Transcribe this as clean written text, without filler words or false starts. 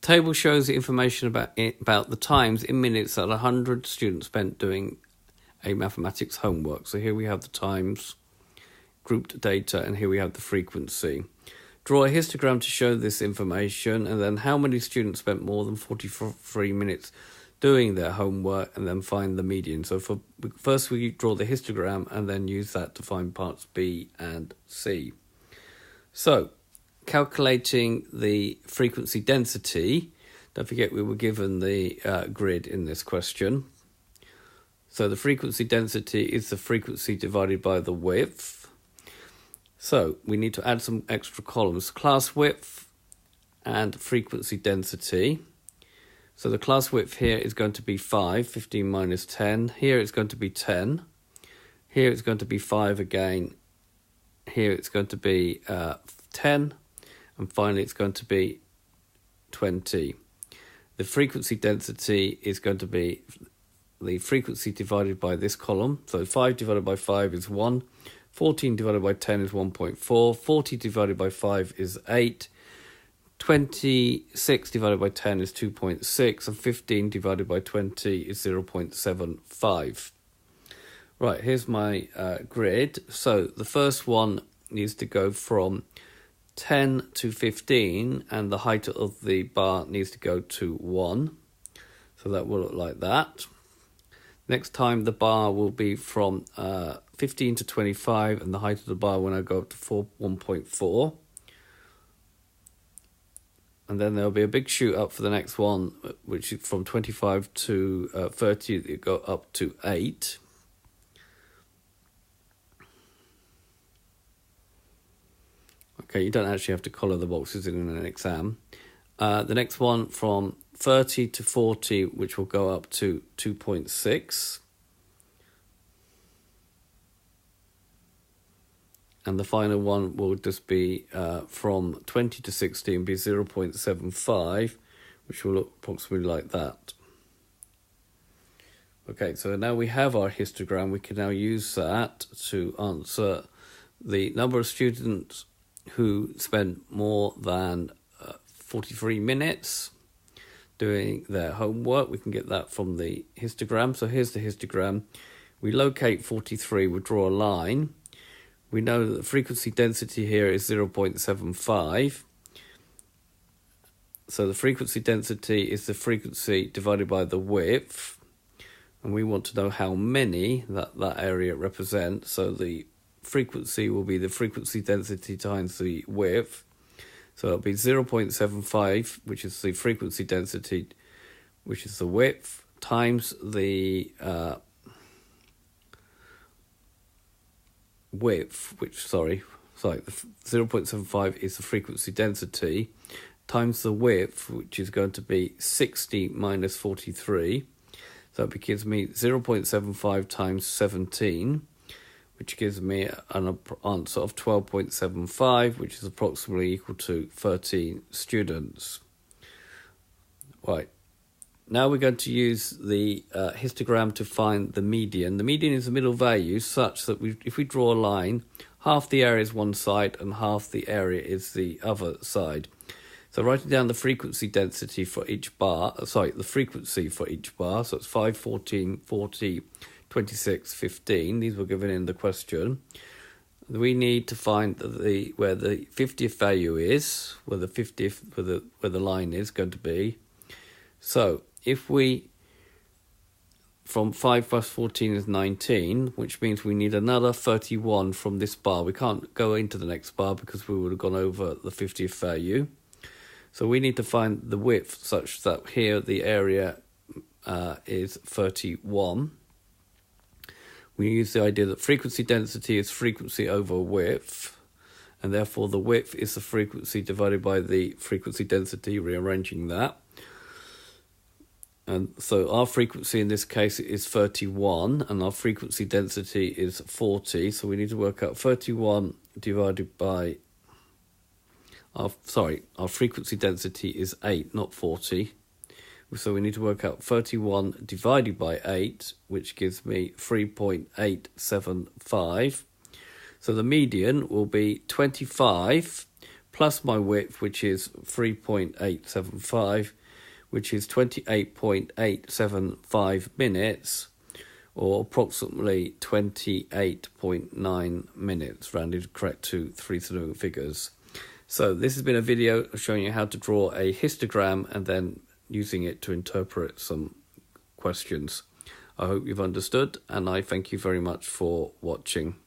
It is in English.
Table shows the information about the times in minutes that 100 students spent doing a mathematics homework. So here we have the times, grouped data, and here we have the frequency. Draw a histogram to show this information, and then how many students spent more than 43 minutes doing their homework, and then find the median. So first we draw the histogram and then use that to find parts B and C. So, calculating the frequency density, don't forget we were given the grid in this question. So the frequency density is the frequency divided by the width. So we need to add some extra columns, class width and frequency density. So the class width here is going to be 5, 15 minus 10. Here it's going to be 10. Here it's going to be 5 again. Here it's going to be 10. And finally it's going to be 20. The frequency density is going to be the frequency divided by this column. So 5 divided by 5 is 1. 14 divided by 10 is 1.4. 40 divided by 5 is 8. 26 divided by 10 is 2.6. And 15 divided by 20 is 0.75. Right, here's my grid. So the first one needs to go from 10 to 15, and the height of the bar needs to go to 1. So that will look like that. Next time the bar will be from 15 to 25, and the height of the bar when I go up to 1.4. And then there'll be a big shoot up for the next one, which is from 25 to 30, it go up to 8. Okay, you don't actually have to colour the boxes in an exam. The next one from 30 to 40, which will go up to 2.6. And the final one will just be from 20 to 60 and be 0.75, which will look approximately like that. Okay, so now we have our histogram. We can now use that to answer the number of students who spent more than 43 minutes doing their homework. We can get that from the histogram. So here's the histogram. We locate 43, we draw a line. We know that the frequency density here is 0.75. So the frequency density is the frequency divided by the width. And we want to know how many that area represents. So the frequency will be the frequency density times the width. So it'll be 0.75, which is the frequency density, which is the width, times the width, the 0.75 is the frequency density, times the width, which is going to be 60 minus 43. So it gives me 0.75 times 17, which gives me an answer of 12.75, which is approximately equal to 13 students. Right. Now we're going to use the histogram to find the median. The median is the middle value such that if we draw a line, half the area is one side and half the area is the other side. So writing down the frequency density for each bar, the frequency for each bar, so it's 5, 14, 40, 26, 15. These were given in the question. We need to find where the 50th value is, where the line is going to be. So if from 5 plus 14 is 19, which means we need another 31 from this bar. We can't go into the next bar because we would have gone over the 50th value. So we need to find the width such that here the area is 31. We use the idea that frequency density is frequency over width, and therefore the width is the frequency divided by the frequency density, rearranging that. And so our frequency in this case is 31, and our frequency density is 40. So we need to work out 31 divided by... Our frequency density is 8, not 40. So we need to work out 31 divided by 8, which gives me 3.875. So the median will be 25 plus my width, which is 3.875, which is 28.875 minutes, or approximately 28.9 minutes, rounded correct to three significant figures. So this has been a video showing you how to draw a histogram and then using it to interpret some questions. I hope you've understood, and I thank you very much for watching.